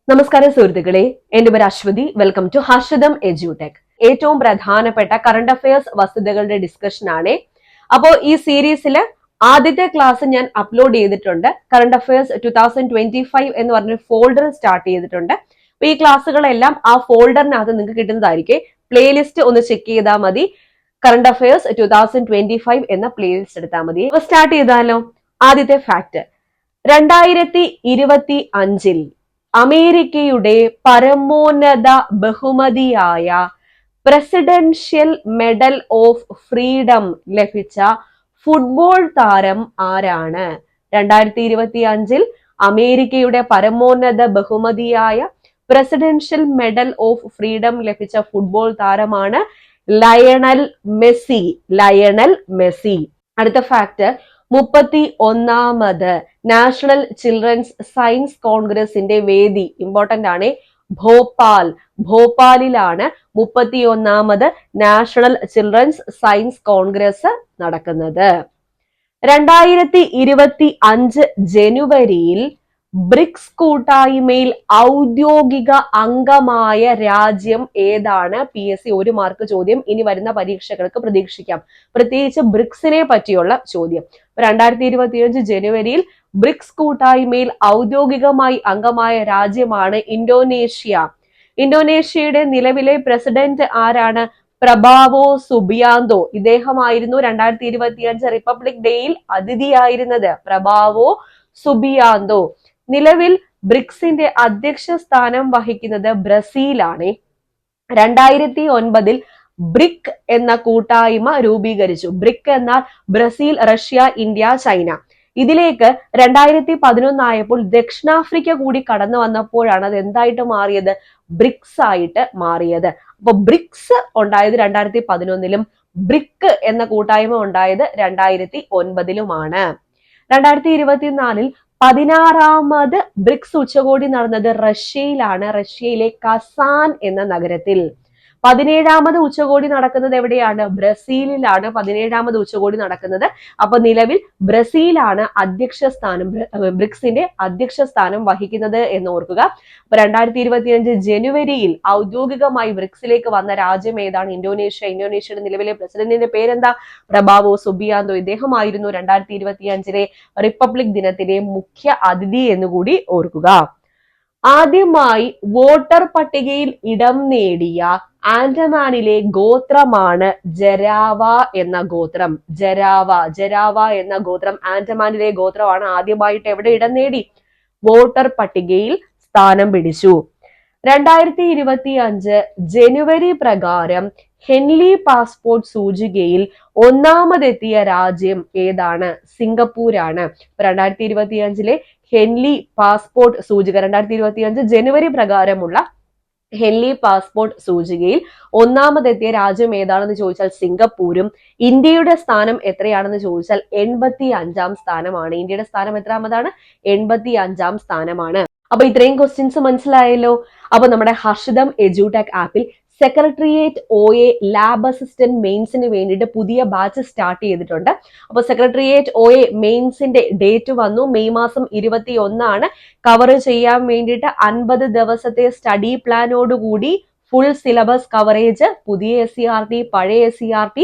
നമസ്കാരം സുഹൃത്തുക്കളെ, എന്റെ പേര് Aswathy. Welcome to Harshitham edutech. ഏറ്റവും പ്രധാനപ്പെട്ട കറണ്ട് അഫയേഴ്സ് വസ്തുതകളുടെ ഡിസ്കഷൻ ആണ്. അപ്പോൾ ഈ സീരീസില് ആദ്യത്തെ ക്ലാസ് ഞാൻ അപ്ലോഡ് ചെയ്തിട്ടുണ്ട്. കറണ്ട് അഫയേഴ്സ് 2025 എന്ന് പറഞ്ഞൊരു ഫോൾഡർ സ്റ്റാർട്ട് ചെയ്തിട്ടുണ്ട്. അപ്പൊ ഈ ക്ലാസ്സുകളെല്ലാം ആ ഫോൾഡറിനകത്ത് നിങ്ങൾക്ക് കിട്ടുന്നതായിരിക്കും. പ്ലേലിസ്റ്റ് ഒന്ന് ചെക്ക് ചെയ്താൽ മതി. കറണ്ട് അഫയേഴ്സ് 2025 എന്ന പ്ലേലിസ്റ്റ് എടുത്താൽ മതി. അപ്പൊ സ്റ്റാർട്ട് ചെയ്താലോ. ആദ്യത്തെ ഫാക്ട്, 2025 അമേരിക്കയുടെ പരമോന്നത ബഹുമതിയായ പ്രസിഡൻഷ്യൽ മെഡൽ ഓഫ് ഫ്രീഡം ലഭിച്ച ഫുട്ബോൾ താരം ആരാണ്? 2025 അമേരിക്കയുടെ പരമോന്നത ബഹുമതിയായ പ്രസിഡൻഷ്യൽ മെഡൽ ഓഫ് ഫ്രീഡം ലഭിച്ച ഫുട്ബോൾ താരമാണ് ലയണൽ മെസ്സി. Lionel Messi. അടുത്ത ഫാക്ട്, 31ാമത് നാഷണൽ ചിൽഡ്രൻസ് സയൻസ് കോൺഗ്രസിന്റെ വേദി ഇമ്പോർട്ടന്റ് ആണ്, ഭോപ്പാൽ. ഭോപ്പാലിലാണ് 31ാമത് നാഷണൽ ചിൽഡ്രൻസ് സയൻസ് കോൺഗ്രസ് നടക്കുന്നത്. 2025 ജനുവരിയിൽ ബ്രിക്സ് കൂട്ടായ്മയിൽ ഔദ്യോഗിക അംഗമായ രാജ്യം ഏതാണ്? PSC 1 മാർക്ക് ചോദ്യം ഇനി വരുന്ന പരീക്ഷകൾക്ക് പ്രതീക്ഷിക്കാം, പ്രത്യേകിച്ച് ബ്രിക്സിനെ പറ്റിയുള്ള ചോദ്യം. 2025 ജനുവരിയിൽ ബ്രിക്സ് കൂട്ടായ്മയിൽ ഔദ്യോഗികമായി അംഗമായ രാജ്യമാണ് ഇന്തോനേഷ്യ. ഇന്തോനേഷ്യയുടെ നിലവിലെ പ്രസിഡന്റ് ആരാണ്? പ്രഭാവോ സുബിയാന്തോ. ഇദ്ദേഹമായിരുന്നു 2025 റിപ്പബ്ലിക് ഡേയിൽ അതിഥിയായിരുന്നത്. പ്രഭാവോ സുബിയാന്തോ. നിലവിൽ ബ്രിക്സിന്റെ അധ്യക്ഷ സ്ഥാനം വഹിക്കുന്നത് ബ്രസീലാണ്. 2009 ബ്രിക് എന്ന കൂട്ടായ്മ രൂപീകരിച്ചു. ബ്രിക് എന്നാൽ ബ്രസീൽ, റഷ്യ, ഇന്ത്യ, ചൈന. ഇതിലേക്ക് 2011 ആയപ്പോൾ ദക്ഷിണാഫ്രിക്ക കൂടി കടന്നു വന്നപ്പോഴാണ് അത് എന്തായിട്ട് മാറിയത്? ബ്രിക്സ് ആയിട്ട് മാറിയത്. അപ്പൊ ബ്രിക്സ് ഉണ്ടായത് 2011 ബ്രിക് എന്ന കൂട്ടായ്മ ഉണ്ടായത് 2009 2024 16ാമത് ബ്രിക്സ് ഉച്ചകോടി നടന്നത് റഷ്യയിലാണ്. റഷ്യയിലെ കസാൻ എന്ന നഗരത്തിൽ. 17ാമത് ഉച്ചകോടി നടക്കുന്നത് എവിടെയാണ്? ബ്രസീലിലാണ് 17ാമത് ഉച്ചകോടി നടക്കുന്നത്. അപ്പൊ നിലവിൽ ബ്രസീലാണ് അധ്യക്ഷ സ്ഥാനം, ബ്രിക്സിന്റെ അധ്യക്ഷ സ്ഥാനം വഹിക്കുന്നത് എന്ന് ഓർക്കുക. അപ്പൊ 2025 ജനുവരിയിൽ ഔദ്യോഗികമായി ബ്രിക്സിലേക്ക് വന്ന രാജ്യം ഏതാണ്? ഇന്തോനേഷ്യ. ഇന്തോനേഷ്യയുടെ നിലവിലെ പ്രസിഡന്റിന്റെ പേരെന്താ? പ്രഭാവോ സുബിയാന്തോ. ഇദ്ദേഹമായിരുന്നു 2025 റിപ്പബ്ലിക് ദിനത്തിലെ മുഖ്യ അതിഥി എന്നുകൂടി ഓർക്കുക. ആദ്യമായി വോട്ടർ പട്ടികയിൽ ഇടം നേടിയ ആൻഡമാനിലെ ഗോത്രമാണ് ജരാവ എന്ന ഗോത്രം. ജരാവ എന്ന ഗോത്രം ആൻഡമാനിലെ ഗോത്രമാണ്. ആദ്യമായിട്ട് എവിടെ ഇടം നേടി? വോട്ടർ പട്ടികയിൽ സ്ഥാനം പിടിച്ചു. 2025 ജനുവരി പ്രകാരം ഹെൻലി പാസ്പോർട്ട് സൂചികയിൽ ഒന്നാമതെത്തിയ രാജ്യം ഏതാണ്? സിംഗപ്പൂരാണ്. 2025 ഹെൻലി പാസ്പോർട്ട് സൂചിക 2025 ജനുവരി പ്രകാരമുള്ള ഹെൻലി പാസ്പോർട്ട് സൂചികയിൽ ഒന്നാമതെത്തിയ രാജ്യം ഏതാണെന്ന് ചോദിച്ചാൽ സിംഗപ്പൂരും. ഇന്ത്യയുടെ സ്ഥാനം എത്രയാണെന്ന് ചോദിച്ചാൽ 85ാം സ്ഥാനമാണ്. ഇന്ത്യയുടെ സ്ഥാനം എത്രാമതാണ്? 85ാം സ്ഥാനമാണ്. അപ്പൊ ഇത്രയും ക്വസ്റ്റ്യൻസ് മനസ്സിലായല്ലോ. അപ്പൊ നമ്മുടെ ഹർഷിതം എഡ്യൂടെക് ആപ്പിൽ സെക്രട്ടേറിയറ്റ് OA ലാബ് അസിസ്റ്റന്റ് മെയിൻസിന് വേണ്ടിയിട്ട് പുതിയ ബാച്ച് സ്റ്റാർട്ട് ചെയ്തിട്ടുണ്ട്. അപ്പൊ സെക്രട്ടേറിയറ്റ് OA മെയിൻസിന്റെ ഡേറ്റ് വന്നു. മെയ് മാസം 21 കവർ ചെയ്യാൻ വേണ്ടിയിട്ട് 50 ദിവസത്തെ സ്റ്റഡി പ്ലാനോടുകൂടി ഫുൾ സിലബസ് കവറേജ്, പുതിയ SCERT, പഴയ SCERT,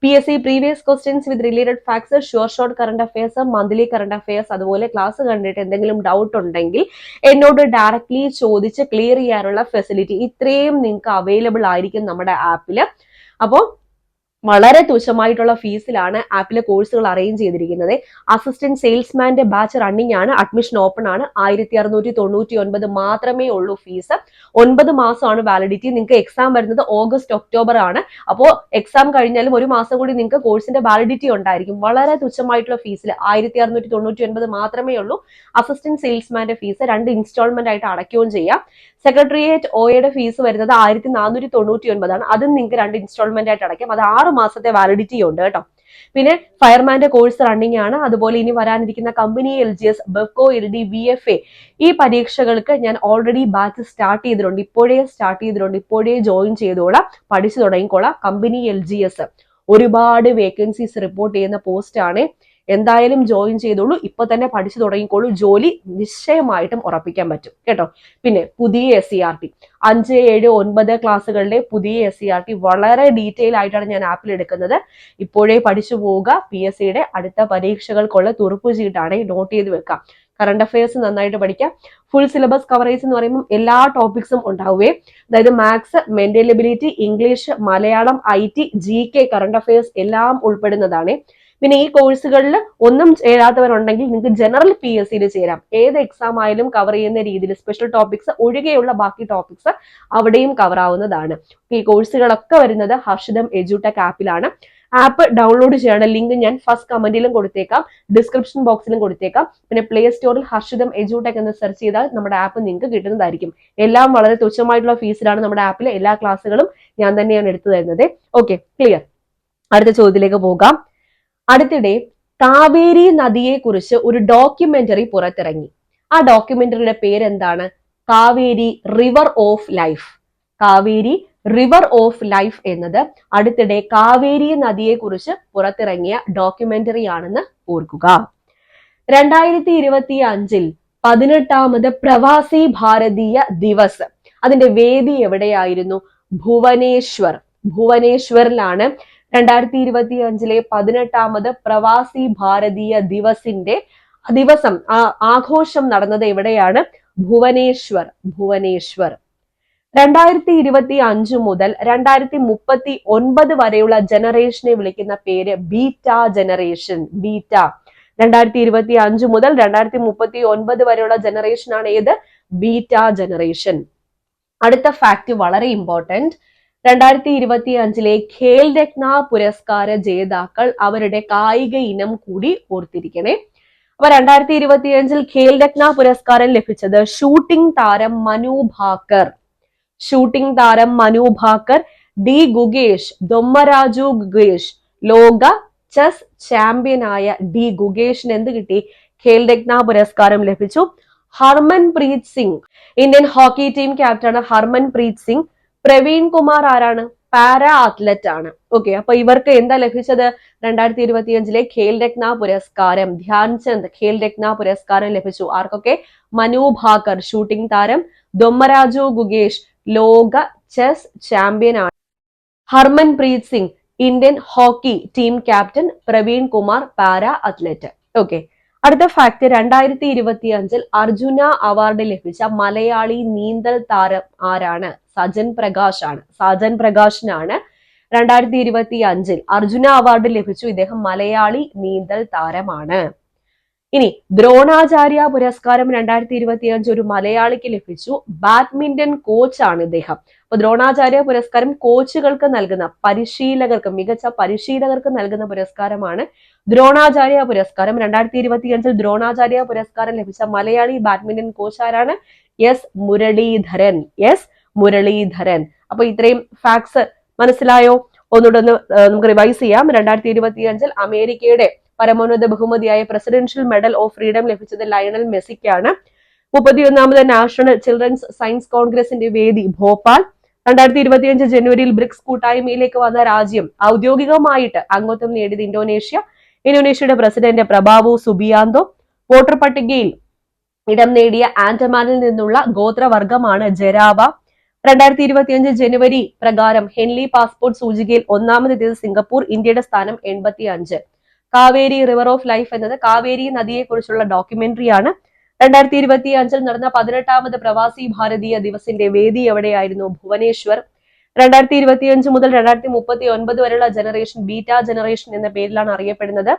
PSC previous questions with related facts, short current affairs, monthly current affairs. അതുപോലെ ക്ലാസ് കണ്ടിട്ട് എന്തെങ്കിലും ഡൗട്ട് ഉണ്ടെങ്കിൽ എന്നോട് ഡയറക്ട്ലി ചോദിച്ച് ക്ലിയർ ചെയ്യാനുള്ള ഫെസിലിറ്റി ഇത്രയും നിങ്ങൾക്ക് അവൈലബിൾ ആയിരിക്കും നമ്മുടെ ആപ്പിൽ. അപ്പോൾ വളരെ തുച്ഛമായിട്ടുള്ള ഫീസിലാണ് ആപ്പിലെ കോഴ്സുകൾ അറേഞ്ച് ചെയ്തിരിക്കുന്നത്. അസിസ്റ്റന്റ് സെയിൽസ്മാന്റെ ബാച്ച് റണ്ണിംഗ് ആണ്. അഡ്മിഷൻ ഓപ്പൺ ആണ്. 1699 മാത്രമേ ഉള്ളൂ ഫീസ്. 9 മാസമാണ് വാലിഡിറ്റി. നിങ്ങൾക്ക് എക്സാം വരുന്നത് ഓഗസ്റ്റ്, ഒക്ടോബർ ആണ്. അപ്പോൾ എക്സാം കഴിഞ്ഞാലും 1 മാസം കൂടി നിങ്ങൾക്ക് കോഴ്സിന്റെ വാലിഡിറ്റി ഉണ്ടായിരിക്കും. വളരെ തുച്ഛമായിട്ടുള്ള ഫീസിൽ 1699 മാത്രമേ ഉള്ളൂ. അസിസ്റ്റന്റ് സെയിൽസ്മാന്റെ ഫീസ് 2 ഇൻസ്റ്റാൾമെന്റ് ആയിട്ട് അടയ്ക്കുകയും ചെയ്യാം. സെക്രട്ടേറിയറ്റ് OAയുടെ ഫീസ് വരുന്നത് 1499 ആണ്. അതും നിങ്ങൾക്ക് 2 ഇൻസ്റ്റാൾമെന്റ് ആയിട്ട് അടയ്ക്കാം. അത് 6 മാസത്തെ വാലിഡിറ്റി ഉണ്ട് കേട്ടോ. പിന്നെ ഫയർമാന്റെ കോഴ്സ് റണ്ണിംഗ് ആണ്. അതുപോലെ ഇനി വരാനിരിക്കുന്ന company LGS, Bevco, LD, VFA ഈ പരീക്ഷകൾക്ക് ഞാൻ ഓൾറെഡി ബാച്ച് സ്റ്റാർട്ട് ചെയ്തിട്ടുണ്ട്. ഇപ്പോഴേ ജോയിൻ ചെയ്തോളാം, പഠിച്ചു തുടങ്ങിക്കോളാം. കമ്പനി LGS ഒരുപാട് വേക്കൻസീസ് റിപ്പോർട്ട് ചെയ്യുന്ന പോസ്റ്റ് ആണ്. എന്തായാലും ജോയിൻ ചെയ്തോളൂ, ഇപ്പൊ തന്നെ പഠിച്ചു തുടങ്ങിക്കോളൂ, ജോലി നിശ്ചയമായിട്ടും ഉറപ്പിക്കാൻ പറ്റും കേട്ടോ. പിന്നെ പുതിയ SCERT 5, 7, 9 ക്ലാസ്സുകളിലെ പുതിയ SCERT വളരെ ഡീറ്റെയിൽ ആയിട്ടാണ് ഞാൻ ആപ്പിൽ എടുക്കുന്നത്. ഇപ്പോഴേ പഠിച്ചു പോവുക. PSCയുടെ അടുത്ത പരീക്ഷകൾക്കുള്ള തുറുപ്പ് ചീട്ടാണ്, നോട്ട് ചെയ്ത് വെക്കാം. കറണ്ട് അഫയേഴ്സ് നന്നായിട്ട് പഠിക്കാം. ഫുൾ സിലബസ് കവറേജ് എന്ന് പറയുമ്പോൾ എല്ലാ ടോപ്പിക്സും ഉണ്ടാവുകയും, അതായത് maths, mental ability, English, Malayalam, IT, GK, current affairs എല്ലാം ഉൾപ്പെടുന്നതാണ്. പിന്നെ ഈ കോഴ്സുകളിൽ ഒന്നും ചേരാത്തവരുണ്ടെങ്കിൽ നിങ്ങൾക്ക് ജനറൽ PSCയിൽ ചേരാം. ഏത് എക്സാം ആയാലും കവർ ചെയ്യുന്ന രീതിയിൽ സ്പെഷ്യൽ ടോപ്പിക്സ് ഒഴികെയുള്ള ബാക്കി ടോപ്പിക്സ് അവിടെയും കവർ ആവുന്നതാണ്. ഈ കോഴ്സുകളൊക്കെ വരുന്നത് ഹർഷിതം എഡ്യൂടെക് ആപ്പിലാണ്. ആപ്പ് ഡൗൺലോഡ് ചെയ്യണം. ലിങ്ക് ഞാൻ ഫസ്റ്റ് കമന്റിലും കൊടുത്തേക്കാം, ഡിസ്ക്രിപ്ഷൻ ബോക്സിലും കൊടുത്തേക്കാം. പിന്നെ പ്ലേ സ്റ്റോറിൽ ഹർഷിതം എഡ്യൂടെക് എന്ന് സെർച്ച് ചെയ്താൽ നമ്മുടെ ആപ്പ് നിങ്ങൾക്ക് കിട്ടുന്നതായിരിക്കും. എല്ലാം വളരെ തുച്ഛമായിട്ടുള്ള ഫീസിലാണ് നമ്മുടെ ആപ്പിലെ എല്ലാ ക്ലാസ്സുകളും ഞാൻ തന്നെയാണ് എടുത്തു തരുന്നത്. Okay, clear. അടുത്ത ചോദ്യത്തിലേക്ക് പോകാം. അടുത്തിടെ കാവേരി നദിയെ കുറിച്ച് ഒരു ഡോക്യുമെന്ററി പുറത്തിറങ്ങി. ആ ഡോക്യുമെന്ററിയുടെ പേരെന്താണ്? Kaveri river of life. Kaveri river of life എന്നത് അടുത്തിടെ കാവേരി നദിയെ കുറിച്ച് പുറത്തിറങ്ങിയ ഡോക്യുമെന്ററി ആണെന്ന് ഓർക്കുക. 2025 18ാമത് പ്രവാസി ഭാരതീയ ദിവസ്, അതിന്റെ വേദി എവിടെയായിരുന്നു? ഭുവനേശ്വറിലാണ് 2025 18ാമത് പ്രവാസി ഭാരതീയ ദിവസം ആഘോഷം നടന്നത് എവിടെയാണ്? ഭുവനേശ്വർ. 2025 മുതൽ 2039 വരെയുള്ള ജനറേഷനെ വിളിക്കുന്ന പേര് ബീറ്റ ജനറേഷൻ. 2025 മുതൽ 2039 വരെയുള്ള ജനറേഷൻ ആണ് ഏത്? Beta generation. അടുത്ത ഫാക്ട് വളരെ ഇമ്പോർട്ടന്റ്. 2025 ഖേൽ രത്ന പുരസ്കാര ജേതാക്കൾ അവരുടെ കായിക ഇനം കൂടി ഓർത്തിരിക്കണേ. അപ്പൊ 2025 ഖേൽ രത്ന പുരസ്കാരം ലഭിച്ചത് ഷൂട്ടിംഗ് താരം മനു ഭാക്കർ, ഡി ഗുഗേഷ്, ദൊമ്മരാജു ഗുഗേഷ്. ലോക ചെസ് ചാമ്പ്യനായ ഡി ഗുഗേഷിന് എന്ത് കിട്ടി? ഖേൽ രത്ന പുരസ്കാരം ലഭിച്ചു. Harmanpreet Singh, Indian hockey team ക്യാപ്റ്റനാണ് ഹർമൻപ്രീത് സിംഗ്. പ്രവീൺ കുമാർ ആരാണ്? പാരാ അത്ലറ്റ് ആണ്. ഓക്കെ, അപ്പൊ ഇവർക്ക് എന്താ ലഭിച്ചത്? 2025 ഖേൽ രത്ന പുരസ്കാരം. ധ്യാൻചന്ദ് ഖേൽ രത്ന പുരസ്കാരം ലഭിച്ചു. ആർക്കൊക്കെ? മനു ഭാക്കർ ഷൂട്ടിംഗ് താരം, ദൊമ്മരാജു ഗുഗേഷ് ലോക ചെസ് ചാമ്പ്യൻ ആണ്, Harmanpreet Singh Indian hockey team captain, Praveen Kumar para athlete. Okay, അടുത്ത ഫാക്ട്. 2025 അർജുന അവാർഡ് ലഭിച്ച മലയാളി നീന്തൽ താരം ആരാണ്? സജൻ പ്രകാശ് ആണ്. സജൻ പ്രകാശിനാണ് 2025 അർജുന അവാർഡ് ലഭിച്ചു. ഇദ്ദേഹം മലയാളി നീന്തൽ താരമാണ്. ഇനി ദ്രോണാചാര്യ പുരസ്കാരം 2025 ഒരു മലയാളിക്ക് ലഭിച്ചു. ബാഡ്മിന്റൺ കോച്ചാണ് ഇദ്ദേഹം. അപ്പൊ ദ്രോണാചാര്യ പുരസ്കാരം കോച്ചുകൾക്ക് നൽകുന്ന, പരിശീലകർക്ക്, മികച്ച പരിശീലകർക്ക് നൽകുന്ന പുരസ്കാരമാണ് ദ്രോണാചാര്യ പുരസ്കാരം. 2025 ദ്രോണാചാര്യ പുരസ്കാരം ലഭിച്ച മലയാളി ബാഡ്മിന്റൺ കോച്ച് ആരാണ്? മുരളീധരൻ. അപ്പൊ ഇത്രയും ഫാക്ട്സ് മനസ്സിലായോ? ഒന്നുകൂടെ നമുക്ക് റിവൈസ് ചെയ്യാം. 2025 അമേരിക്കയുടെ പരമോന്നത ബഹുമതിയായ പ്രസിഡൻഷ്യൽ മെഡൽ ഓഫ് ഫ്രീഡം ലഭിച്ചത് ലയണൽ മെസ്സിക്കാണ്. 31ാമത് നാഷണൽ ചിൽഡ്രൻസ് സയൻസ് കോൺഗ്രസിന്റെ വേദി ഭോപ്പാൽ. 2025 ജനുവരിയിൽ ബ്രിക്സ് കൂട്ടായ്മയിലേക്ക് വന്ന രാജ്യം ഔദ്യോഗികമായിട്ട് അംഗത്വം നേടിയത് ഇന്തോനേഷ്യ. ഇന്തോനേഷ്യയുടെ പ്രസിഡന്റ് പ്രബാവോ സുബിയാന്തോ. വോട്ടർ പട്ടികയിൽ ഇടം നേടിയ ആൻഡമാനിൽ നിന്നുള്ള ഗോത്രവർഗമാണ് ജരാവ. 2025 ജനുവരി പ്രകാരം ഹെൻലി പാസ്പോർട്ട് സൂചികയിൽ 1ാമതെത്തിയത് സിംഗപ്പൂർ. ഇന്ത്യയുടെ സ്ഥാനം 85. കാവേരി റിവർ ഓഫ് ലൈഫ് എന്നത് കാവേരി നദിയെ കുറിച്ചുള്ള ഡോക്യുമെന്ററി ആണ്. 2025 നടന്ന 18ാമത് പ്രവാസി ഭാരതീയ ദിവസിന്റെ വേദി എവിടെയായിരുന്നു? ഭുവനേശ്വർ. 2025 മുതൽ 2039 വരെയുള്ള ജനറേഷൻ ബീറ്റ ജനറേഷൻ എന്ന പേരിലാണ് അറിയപ്പെടുന്നത്.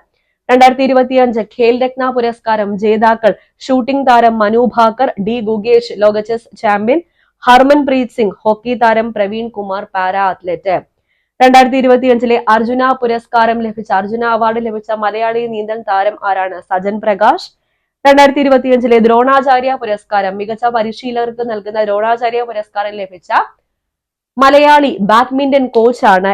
2025 ഖേൽ രത്ന പുരസ്കാരം ജേതാക്കൾ ഷൂട്ടിംഗ് താരം മനു ഭാക്കർ, ഡി ഗുഗേഷ് ലോക chess champion, Harmanpreet Singh hockey താരം, പ്രവീൺ കുമാർ പാരാ അത്ലറ്റ്. 2025 അർജുന പുരസ്കാരം ലഭിച്ച, അർജുന അവാർഡ് ലഭിച്ച മലയാളി നീന്തൽ താരം ആരാണ്? സജൻ പ്രകാശ്. 2025 ദ്രോണാചാര്യ പുരസ്കാരം, മികച്ച പരിശീലകർക്ക് നൽകുന്ന ദ്രോണാചാര്യ പുരസ്കാരം ലഭിച്ച മലയാളി ബാഡ്മിന്റൺ കോച്ചാണ്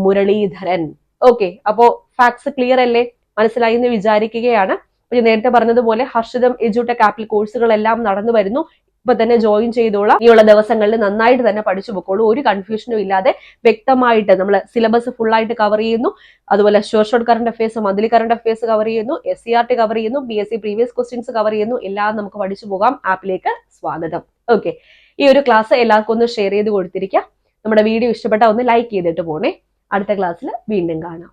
മുരളീധരൻ. ഓക്കെ, അപ്പോ ഫാക്ട്സ് ക്ലിയർ അല്ലേ? മനസ്സിലായി എന്ന് വിചാരിക്കുകയാണ്. നേരത്തെ പറഞ്ഞതുപോലെ ഹർഷിതം എഡ്യൂടെക് ആപ്പിൽ കോഴ്സുകളെല്ലാം നടന്നു വരുന്നു. ഇപ്പൊ തന്നെ ജോയിൻ ചെയ്തോളാം. ഇനിയുള്ള ദിവസങ്ങളിൽ നന്നായിട്ട് തന്നെ പഠിച്ചു പൊക്കോളൂ. ഒരു കൺഫ്യൂഷനും ഇല്ലാതെ വ്യക്തമായിട്ട് നമ്മൾ സിലബസ് ഫുൾ ആയിട്ട് കവർ ചെയ്യുന്നു. അതുപോലെ short current affairs, monthly current affairs cover ചെയ്യുന്നു, SCRT കവർ ചെയ്യുന്നു, PSC പ്രീവിയസ് ക്വസ്റ്റ്യൻസ് കവർ ചെയ്യുന്നു. എല്ലാം നമുക്ക് പഠിച്ചു പോകാം. ആപ്പിലേക്ക് സ്വാഗതം. ഓക്കെ, ഈ ഒരു ക്ലാസ് എല്ലാവർക്കും ഒന്ന് ഷെയർ ചെയ്ത് കൊടുത്തിരിക്കുക. നമ്മുടെ വീഡിയോ ഇഷ്ടപ്പെട്ടാൽ ഒന്ന് ലൈക്ക് ചെയ്തിട്ട് പോണേ. അടുത്ത ക്ലാസ്സിൽ വീണ്ടും കാണാം.